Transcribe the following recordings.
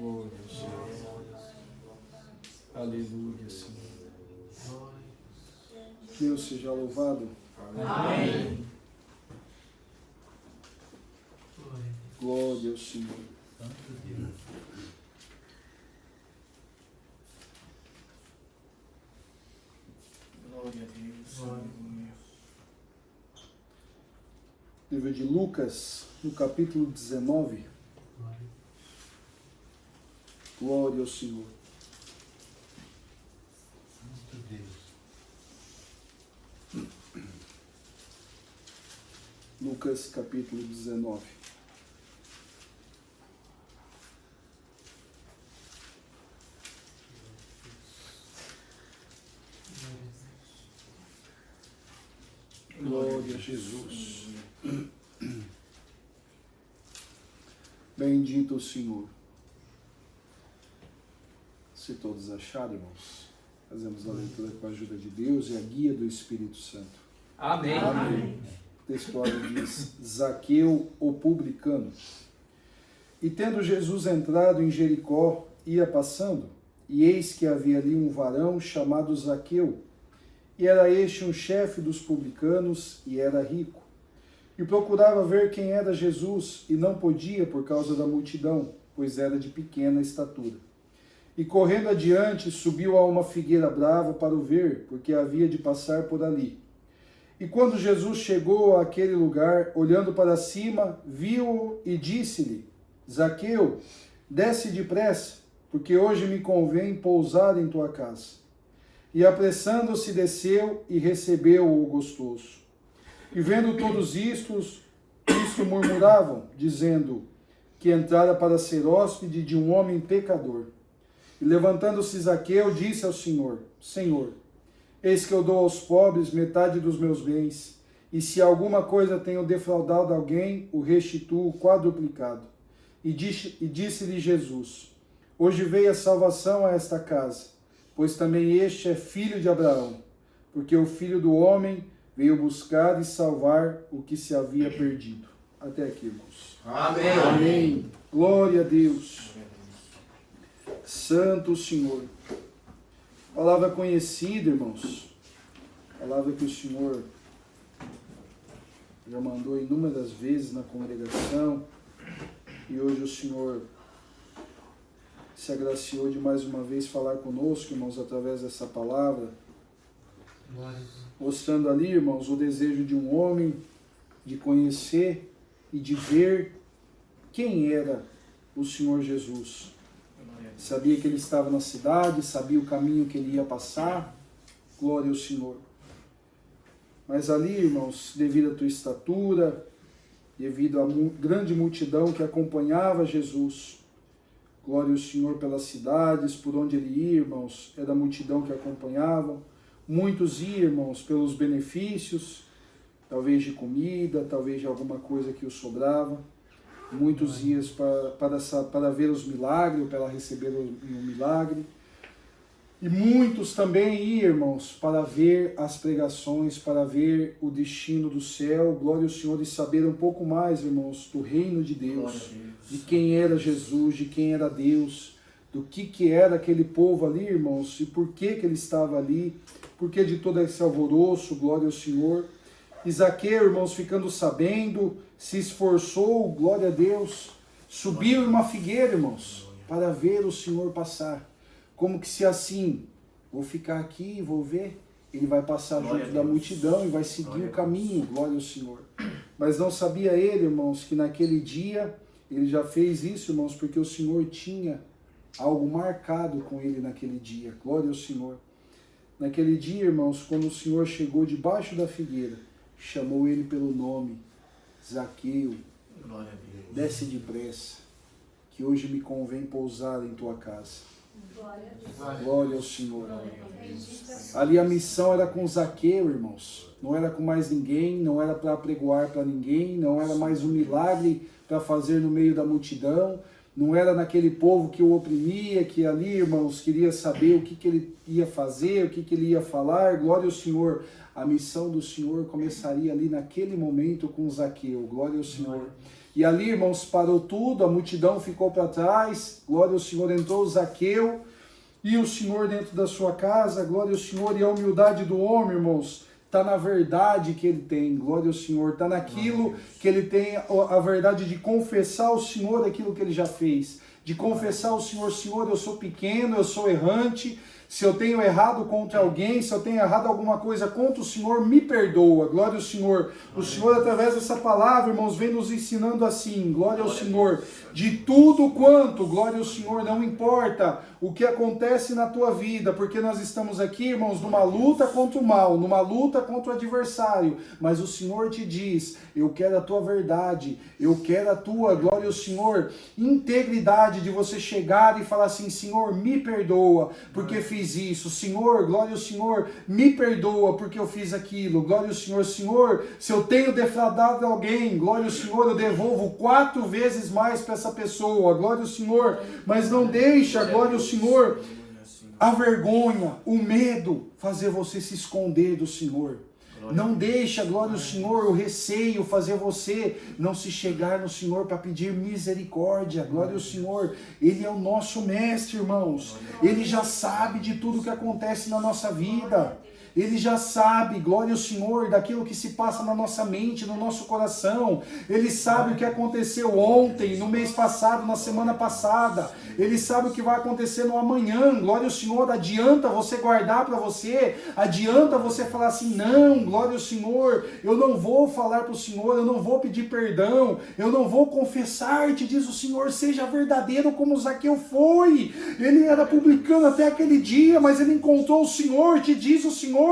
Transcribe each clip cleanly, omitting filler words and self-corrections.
Glória ao Senhor. Aleluia, Senhor. Deus seja louvado. Amém. Glória ao Senhor. Santo Deus. Glória a Deus. Aleluia. Livro de Lucas, no capítulo 19. Glória ao Senhor. Santo Deus. Lucas, capítulo 19. Glória a Jesus. Bendito o Senhor. Se todos acharam, irmãos, fazemos a leitura com a ajuda de Deus e a guia do Espírito Santo. Amém. Amém. O texto diz: Zaqueu, o publicano. E tendo Jesus entrado em Jericó, ia passando, e eis que havia ali um varão chamado Zaqueu, e era este um chefe dos publicanos, e era rico. E procurava ver quem era Jesus, e não podia por causa da multidão, pois era de pequena estatura. E correndo adiante, subiu a uma figueira brava para o ver, porque havia de passar por ali. E quando Jesus chegou àquele lugar, olhando para cima, viu-o e disse-lhe: Zaqueu, desce depressa, porque hoje me convém pousar em tua casa. E apressando-se desceu e recebeu-o gostoso. E vendo todos isto murmuravam, dizendo que entrara para ser hóspede de um homem pecador. E levantando-se Zaqueu, disse ao Senhor: Senhor, eis que eu dou aos pobres metade dos meus bens, e se alguma coisa tenho defraudado alguém, o restituo quadruplicado. E disse-lhe Jesus: Hoje veio a salvação a esta casa, pois também este é filho de Abraão, porque o Filho do Homem veio buscar e salvar o que se havia perdido. Até aqui, irmãos. Amém. Amém. Glória a Deus. Santo Senhor. Palavra conhecida, irmãos. Palavra que o Senhor já mandou inúmeras vezes na congregação. E hoje o Senhor se agraciou de mais uma vez falar conosco, irmãos, através dessa palavra. Mostrando ali, irmãos, o desejo de um homem de conhecer e de ver quem era o Senhor Jesus. Sabia que ele estava na cidade, sabia o caminho que ele ia passar. Glória ao Senhor. Mas ali, irmãos, devido à tua estatura, devido à grande multidão que acompanhava Jesus, glória ao Senhor pelas cidades, por onde ele ia, irmãos, era a multidão que acompanhavam. Muitos iam, irmãos, pelos benefícios, talvez de comida, talvez de alguma coisa que os sobrava. Muitos iam para ver os milagres, para receber um milagre. E muitos também iam, irmãos, para ver as pregações, para ver o destino do céu. Glória ao Senhor, e saber um pouco mais, irmãos, do reino de Deus, de quem era Jesus, de quem era Deus, do que era aquele povo ali, irmãos, e por que ele estava ali, por que de todo esse alvoroço. Glória ao Senhor. E Zaqueu, irmãos, ficando sabendo, se esforçou, glória a Deus, subiu em uma figueira, irmãos, para ver o Senhor passar. Como que se assim, vou ficar aqui e vou ver, ele vai passar junto da multidão e vai seguir o caminho, glória ao Senhor. Mas não sabia ele, irmãos, que naquele dia, ele já fez isso, irmãos, porque o Senhor tinha algo marcado com ele naquele dia, glória ao Senhor. Naquele dia, irmãos, quando o Senhor chegou debaixo da figueira, chamou ele pelo nome: Zaqueu, desce depressa, que hoje me convém pousar em tua casa. Glória ao Senhor. Ali a missão era com Zaqueu, irmãos. Não era com mais ninguém, não era para pregoar para ninguém, não era mais um milagre para fazer no meio da multidão, não era naquele povo que o oprimia, que ali, irmãos, queria saber o que ele ia fazer, o que ele ia falar. Glória ao Senhor. A missão do Senhor começaria ali naquele momento com Zaqueu. Glória ao Senhor. E ali, irmãos, parou tudo, a multidão ficou para trás, glória ao Senhor, entrou Zaqueu, e o Senhor dentro da sua casa, glória ao Senhor, e a humildade do homem, irmãos, está na verdade que ele tem, glória ao Senhor, está naquilo que ele tem, a verdade de confessar ao Senhor aquilo que ele já fez, de confessar ao Senhor, Senhor, eu sou pequeno, eu sou errante, se eu tenho errado contra alguém, se eu tenho errado alguma coisa contra o Senhor, me perdoa, glória ao Senhor. O Senhor, através dessa palavra, irmãos, vem nos ensinando assim, glória ao Senhor, de tudo quanto, glória ao Senhor, não importa o que acontece na tua vida, porque nós estamos aqui, irmãos, numa luta contra o mal, numa luta contra o adversário, mas o Senhor te diz, eu quero a tua verdade, eu quero a tua, glória ao Senhor, integridade de você chegar e falar assim, Senhor, me perdoa, porque fiz isso, Senhor, glória ao Senhor, me perdoa, porque eu fiz aquilo, glória ao Senhor, Senhor, se eu tenho defraudado alguém, glória ao Senhor, eu devolvo 4 vezes mais para essa pessoa, glória ao Senhor, mas não deixa, glória ao Senhor, a vergonha, o medo, fazer você se esconder do Senhor. Não deixa, glória ao Senhor, o receio fazer você não se chegar no Senhor para pedir misericórdia. Glória ao Senhor, Ele é o nosso mestre, irmãos. Ele já sabe de tudo que acontece na nossa vida. Ele já sabe, glória ao Senhor, daquilo que se passa na nossa mente, no nosso coração. Ele sabe o que aconteceu ontem, no mês passado, na semana passada. Ele sabe o que vai acontecer no amanhã. Glória ao Senhor, adianta você guardar para você. Adianta você falar assim, não, glória ao Senhor, eu não vou falar para o Senhor, eu não vou pedir perdão, eu não vou confessar, te diz o Senhor, seja verdadeiro como Zaqueu foi. Ele era publicano até aquele dia, mas ele encontrou o Senhor, te diz o Senhor,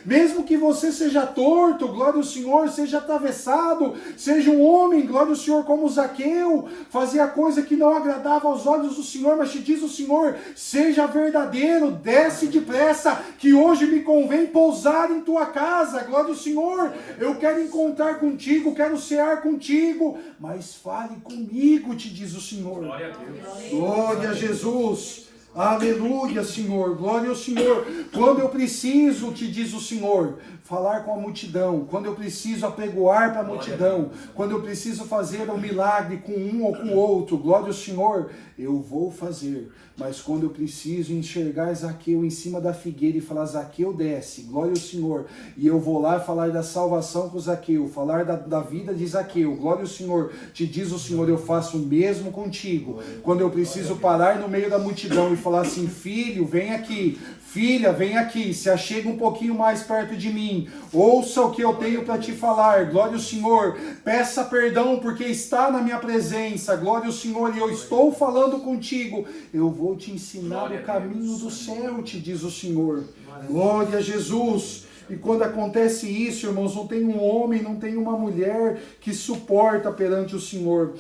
mesmo que você seja torto, glória ao Senhor, seja atravessado, seja um homem, glória ao Senhor, como Zaqueu, fazia coisa que não agradava aos olhos do Senhor, mas te diz o Senhor, seja verdadeiro, desce depressa, que hoje me convém pousar em tua casa, glória ao Senhor, eu quero encontrar contigo, quero cear contigo, mas fale comigo, te diz o Senhor. Glória a Deus. Glória a Jesus. Aleluia, Senhor, glória ao Senhor. Quando eu preciso, te diz o Senhor, falar com a multidão, quando eu preciso apregoar para a multidão, quando eu preciso fazer um milagre com um ou com o outro, glória ao Senhor, eu vou fazer. Mas quando eu preciso enxergar Zaqueu em cima da figueira e falar, Zaqueu desce, glória ao Senhor, e eu vou lá falar da salvação com Zaqueu, falar da vida de Zaqueu, glória ao Senhor, te diz o Senhor, eu faço o mesmo contigo. Quando eu preciso parar no meio da multidão e falar assim, filho, vem aqui, filha, vem aqui, se achega um pouquinho mais perto de mim, ouça o que eu tenho para te falar, glória ao Senhor, peça perdão porque está na minha presença, glória ao Senhor, e eu estou falando contigo, eu vou te ensinar o caminho do céu, te diz o Senhor, glória a Jesus. E quando acontece isso, irmãos, não tem um homem, não tem uma mulher que suporta perante o Senhor,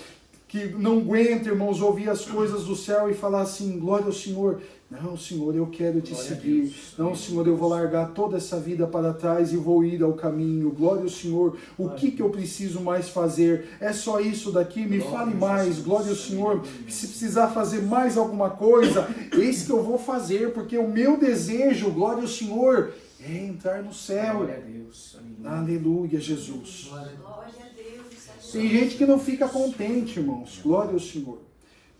que não aguenta, irmãos, ouvir as coisas do céu e falar assim, glória ao Senhor. Não, Senhor, eu quero te seguir. Não, Senhor, eu vou largar toda essa vida para trás e vou ir ao caminho. Glória ao Senhor. O que eu preciso mais fazer? É só isso daqui? Me fale mais. Glória ao Senhor. Se precisar fazer mais alguma coisa, eis que eu vou fazer, porque o meu desejo, glória ao Senhor, é entrar no céu. Glória a Deus. Aleluia, Jesus. Tem gente que não fica contente, irmãos. Glória ao Senhor.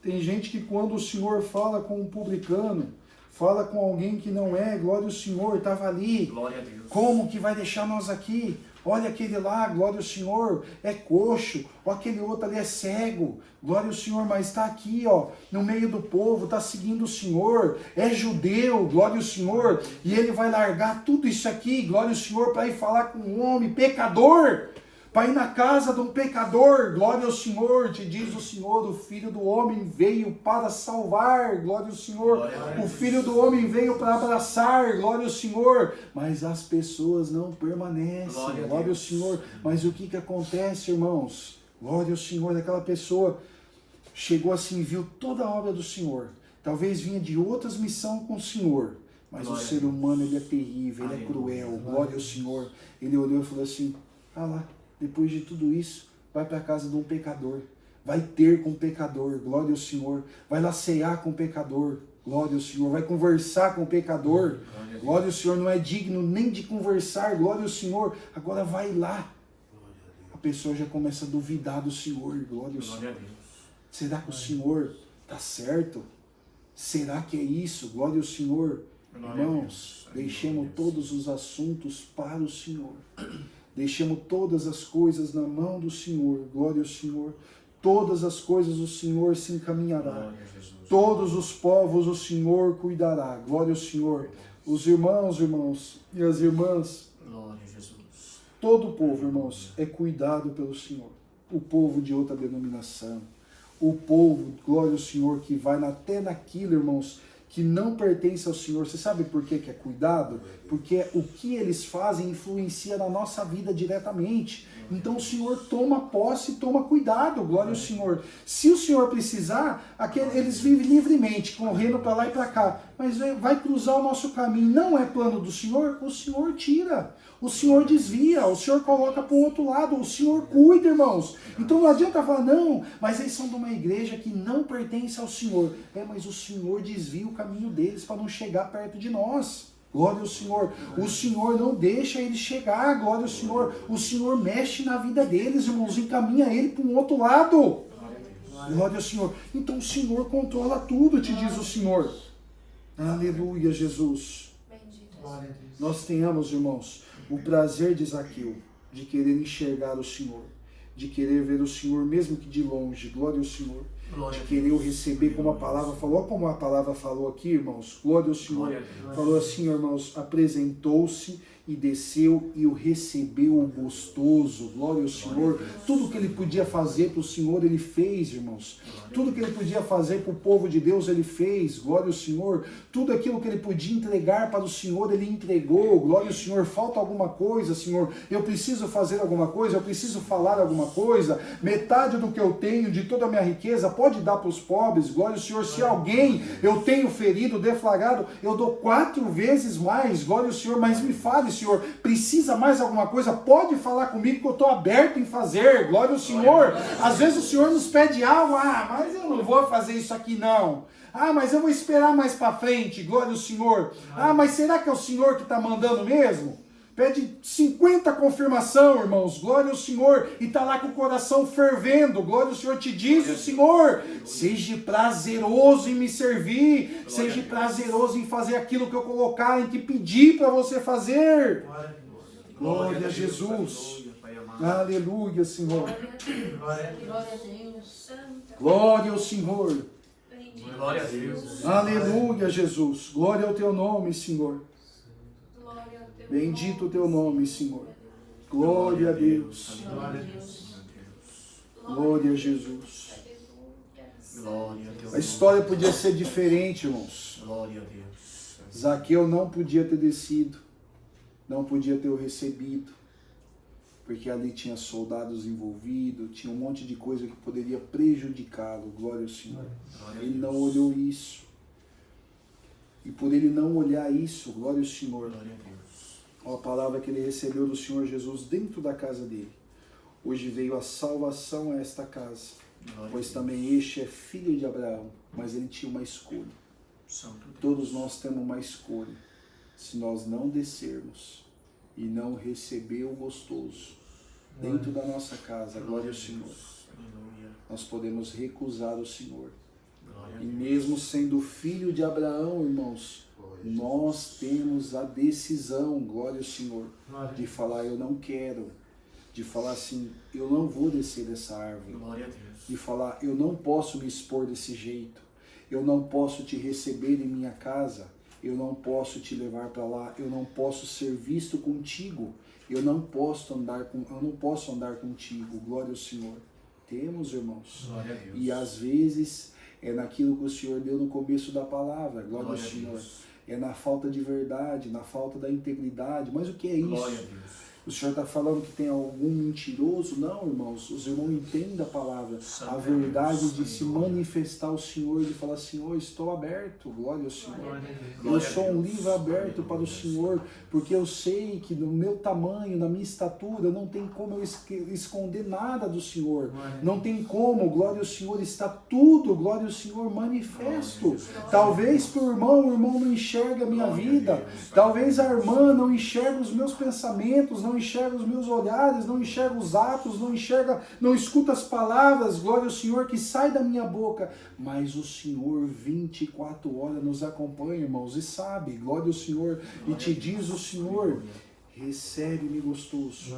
Tem gente que quando o Senhor fala com um publicano, fala com alguém que não é, glória ao Senhor, estava ali. Glória a Deus. Como que vai deixar nós aqui? Olha aquele lá, glória ao Senhor, é coxo. Olha aquele outro ali é cego. Glória ao Senhor, mas está aqui, ó, no meio do povo, está seguindo o Senhor. É judeu, glória ao Senhor. E ele vai largar tudo isso aqui, glória ao Senhor, para ir falar com um homem pecador. Para ir na casa de um pecador, glória ao Senhor, te diz o Senhor, o Filho do Homem veio para salvar, glória ao Senhor, o Filho do Homem veio para abraçar, glória ao Senhor, mas as pessoas não permanecem, glória ao Senhor, mas o que acontece, irmãos? Glória ao Senhor, aquela pessoa chegou assim, viu toda a obra do Senhor, talvez vinha de outras missões com o Senhor, mas o ser humano, ele é terrível, ele é cruel, glória ao Senhor, ele olhou e falou assim, ah lá, depois de tudo isso, vai para a casa de um pecador, vai ter com o pecador, glória ao Senhor, vai lá cear com o pecador, glória ao Senhor, vai conversar com o pecador, glória ao Senhor, não é digno nem de conversar, glória ao Senhor, agora vai lá. A pessoa já começa a duvidar do Senhor. Glória ao Senhor. Será que o Senhor está certo? Será que é isso? Glória ao Senhor. Irmãos, deixemos todos os assuntos para o Senhor. Deixemos todas as coisas na mão do Senhor. Glória ao Senhor. Todas as coisas o Senhor se encaminhará. Todos os povos o Senhor cuidará. Glória ao Senhor. Os irmãos e as irmãs. Glória a Jesus. Todo o povo, irmãos, é cuidado pelo Senhor. O povo de outra denominação. O povo, glória ao Senhor, que vai até naquilo, irmãos, que não pertence ao Senhor. Você sabe por que é cuidado? Porque o que eles fazem influencia na nossa vida diretamente. Então o Senhor toma posse e toma cuidado, glória ao Senhor. Se o Senhor precisar, eles vivem livremente, correndo para lá e para cá. Mas vai cruzar o nosso caminho, não é plano do Senhor, o Senhor tira. O Senhor desvia, o Senhor coloca para o outro lado, o Senhor cuida, irmãos. Então não adianta falar, não, mas eles são de uma igreja que não pertence ao Senhor. Mas o Senhor desvia o caminho deles para não chegar perto de nós. Glória ao Senhor. O Senhor não deixa eles chegar, glória ao Senhor. O Senhor mexe na vida deles, irmãos, encaminha ele para um outro lado. Glória ao Senhor. Então o Senhor controla tudo, te diz o Senhor. Aleluia, Jesus. Nós tenhamos, irmãos, o prazer de Zaqueu, de querer enxergar o Senhor, de querer ver o Senhor mesmo que de longe, glória ao Senhor, de querer o receber como a palavra falou. Olha como a palavra falou aqui, irmãos, glória ao Senhor. Falou assim, irmãos, apresentou-se e desceu e o recebeu gostoso, glória ao Senhor. Tudo que ele podia fazer para o Senhor, ele fez, irmãos. Tudo que ele podia fazer para o povo de Deus, ele fez, glória ao Senhor. Tudo aquilo que ele podia entregar para o Senhor, ele entregou, glória ao Senhor. Falta alguma coisa, Senhor? Eu preciso fazer alguma coisa? Eu preciso falar alguma coisa? Metade do que eu tenho, de toda a minha riqueza, pode dar para os pobres, glória ao Senhor. Se alguém eu tenho ferido, deflagrado, eu dou 4 vezes mais, glória ao Senhor. Mas me fale, Senhor, precisa mais alguma coisa? Pode falar comigo que eu estou aberto em fazer, glória ao Senhor. Às vezes o Senhor nos pede algo, mas eu não vou fazer isso aqui não. Mas eu vou esperar mais para frente, glória ao Senhor. Mas será que é o Senhor que está mandando mesmo? Pede 50 confirmação, irmãos, glória ao Senhor, e está lá com o coração fervendo, glória ao Senhor. Te diz o Senhor, seja prazeroso em me servir, seja prazeroso em fazer aquilo que eu colocar, em que pedir para você fazer. Glória a Jesus. Aleluia, Senhor. Glória ao Senhor. Glória a Deus. Aleluia, Jesus. Glória ao teu nome, Senhor. Bendito o teu nome, Senhor. Glória a Deus. Glória a Jesus. A história podia ser diferente, irmãos. Glória a Deus. Zaqueu não podia ter descido, não podia ter o recebido, porque ali tinha soldados envolvidos, tinha um monte de coisa que poderia prejudicá-lo. Glória ao Senhor. Ele não olhou isso. E por ele não olhar isso, glória ao Senhor, a palavra que ele recebeu do Senhor Jesus dentro da casa dele. Hoje veio a salvação a esta casa, pois também este é filho de Abraão, mas ele tinha uma escolha. Todos nós temos uma escolha. Se nós não descermos e não receber o gostoso dentro da nossa casa, glória ao Senhor, nós podemos recusar o Senhor. E mesmo sendo filho de Abraão, irmãos, nós temos a decisão, glória ao Senhor, de falar eu não quero, de falar assim, eu não vou descer dessa árvore, de falar eu não posso me expor desse jeito, eu não posso te receber em minha casa, eu não posso te levar para lá, eu não posso ser visto contigo, eu não posso andar contigo, glória ao Senhor. Temos, irmãos, e às vezes é naquilo que o Senhor deu no começo da palavra, glória ao Senhor. É na falta de verdade, na falta da integridade. Mas o que é isso? O Senhor está falando que tem algum mentiroso? Não, irmãos. Os irmãos entendem a palavra. A verdade de se manifestar ao Senhor e de falar, Senhor, estou aberto. Glória ao Senhor. Eu sou um livro aberto para o Senhor, porque eu sei que no meu tamanho, na minha estatura, não tem como eu esconder nada do Senhor. Não tem como, glória ao Senhor, está tudo, glória ao Senhor, manifesto. Talvez para o irmão não enxerga a minha vida. Talvez a irmã não enxerga os meus pensamentos, não não enxerga os meus olhares, não enxerga os atos, não escuta as palavras, glória ao Senhor, que sai da minha boca. Mas o Senhor 24 horas nos acompanha, irmãos, e sabe, glória ao Senhor, e te diz o Senhor, recebe-me gostoso,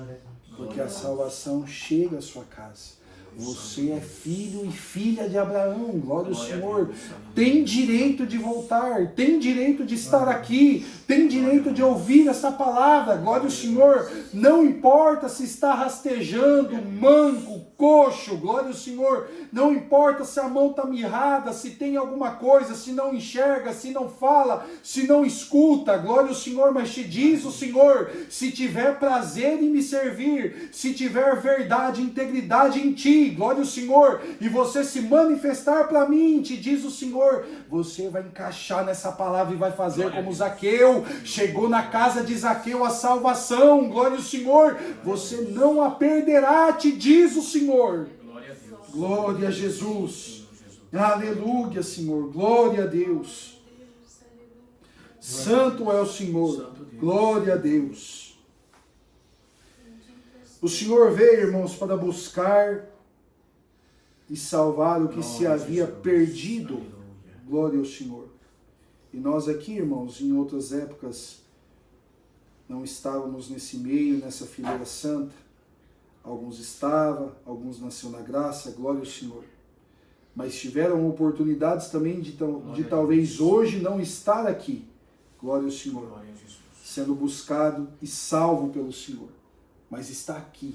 porque a salvação chega à sua casa. Você é filho e filha de Abraão, glória ao Senhor. Tem direito de voltar, tem direito de estar aqui, tem direito de ouvir essa palavra, glória ao Senhor. Não importa se está rastejando, manco, coxo, glória ao Senhor. Não importa se a mão está mirrada, se tem alguma coisa, se não enxerga, se não fala, se não escuta, glória ao Senhor. Mas te diz o Senhor, se tiver prazer em me servir, se tiver verdade, integridade em ti, glória ao Senhor, e você se manifestar para mim, te diz o Senhor, você vai encaixar nessa palavra e vai fazer como Zaqueu. Chegou na casa de Zaqueu a salvação, glória ao Senhor. Você não a perderá, te diz o Senhor. Glória a Jesus. Aleluia, Senhor. Glória a Deus. Santo é o Senhor. Glória a Deus. O Senhor veio, irmãos, para buscar e salvar o que se havia perdido. Glória ao Senhor. E nós aqui, irmãos, em outras épocas, não estávamos nesse meio, nessa fileira santa. Alguns estavam, alguns nasceram na graça, glória ao Senhor. Mas tiveram oportunidades também de talvez hoje não estar aqui. Glória ao Senhor. Sendo buscado e salvo pelo Senhor. Mas está aqui.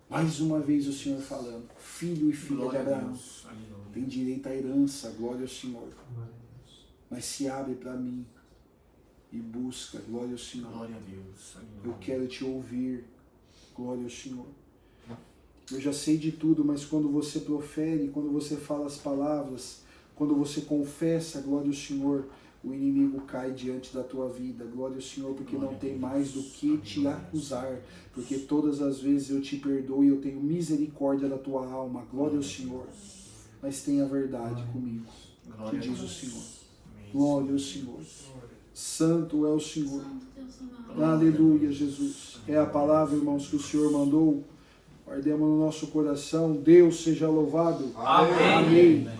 Mais uma vez o Senhor falando, filho e filha de Abraão, tem direito à herança, glória ao Senhor. Mas se abre para mim e busca, glória ao Senhor. Glória a Deus. Eu quero te ouvir, glória ao Senhor. Eu já sei de tudo, mas quando você profere, quando você fala as palavras, quando você confessa, glória ao Senhor, o inimigo cai diante da tua vida, glória ao Senhor, porque não tem mais do que te acusar, porque todas as vezes eu te perdoo e eu tenho misericórdia da tua alma, glória ao Senhor. Mas tenha verdade comigo, que diz o Senhor. Glória ao Senhor. Santo é o Senhor. Aleluia, Jesus. É a palavra, irmãos, que o Senhor mandou. Guardemos no nosso coração. Deus seja louvado. Amém. Amém.